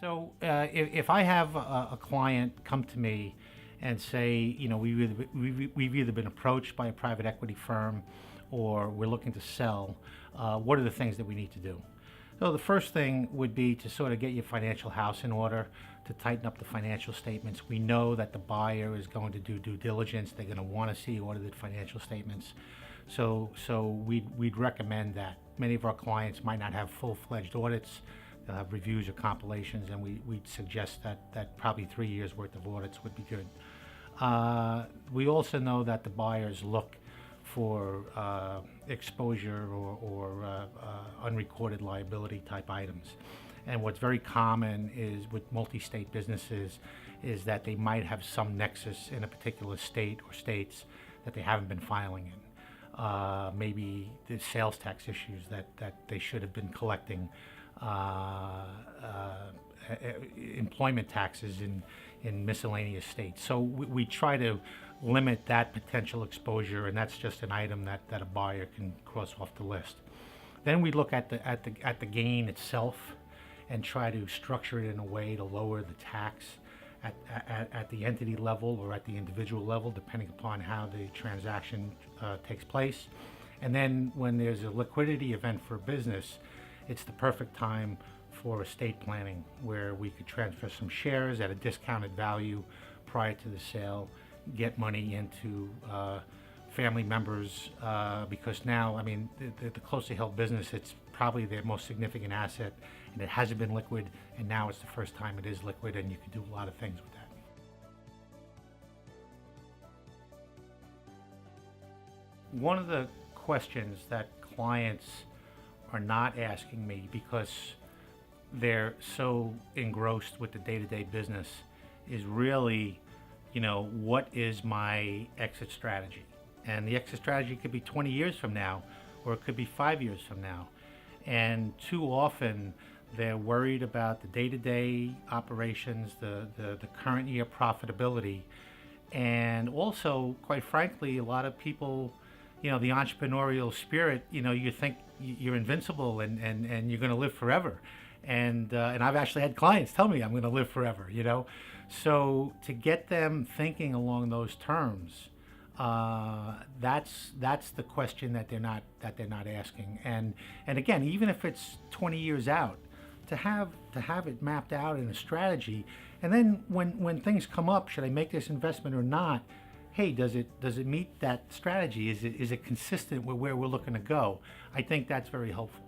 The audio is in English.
So if I have a client come to me and say, we've either been approached by a private equity firm or we're looking to sell, what are the things that we need to do? So the first thing would be to sort of get your financial house in order, to tighten up the financial statements. We know that the buyer is going to do due diligence. They're going to want to see audited financial statements. So we'd recommend that. Many of our clients might not have full-fledged audits. They'll have reviews or compilations, and we'd suggest that probably 3 years worth of audits would be good. We also know that the buyers look for exposure or unrecorded liability type items. And what's very common is with multi-state businesses is that they might have some nexus in a particular state or states that they haven't been filing in. Maybe the sales tax issues that they should have been collecting, employment taxes in miscellaneous states. So we try to limit that potential exposure, and that's just an item that a buyer can cross off the list. Then we look at the gain itself and try to structure it in a way to lower the tax at the entity level or at the individual level, depending upon how the transaction takes place. And then when there's a liquidity event for a business, it's the perfect time for estate planning, where we could transfer some shares at a discounted value prior to the sale, get money into family members, because now, I mean, the closely held business, it's probably their most significant asset, and it hasn't been liquid, and now it's the first time it is liquid, and you can do a lot of things with that. One of the questions that clients are not asking me, because they're so engrossed with the day-to-day business, is really, what is my exit strategy? And the exit strategy could be 20 years from now, or it could be 5 years from now. And too often they're worried about the day-to-day operations, the current year profitability, and also, quite frankly, a lot of people, the entrepreneurial spirit, you think you're invincible and you're going to live forever. And I've actually had clients tell me I'm going to live forever, So to get them thinking along those terms, that's the question that they're not asking. And again, even if it's 20 years out, to have it mapped out in a strategy, and then when things come up, should I make this investment or not? Hey, does it meet that strategy? Is it consistent with where we're looking to go? I think that's very helpful.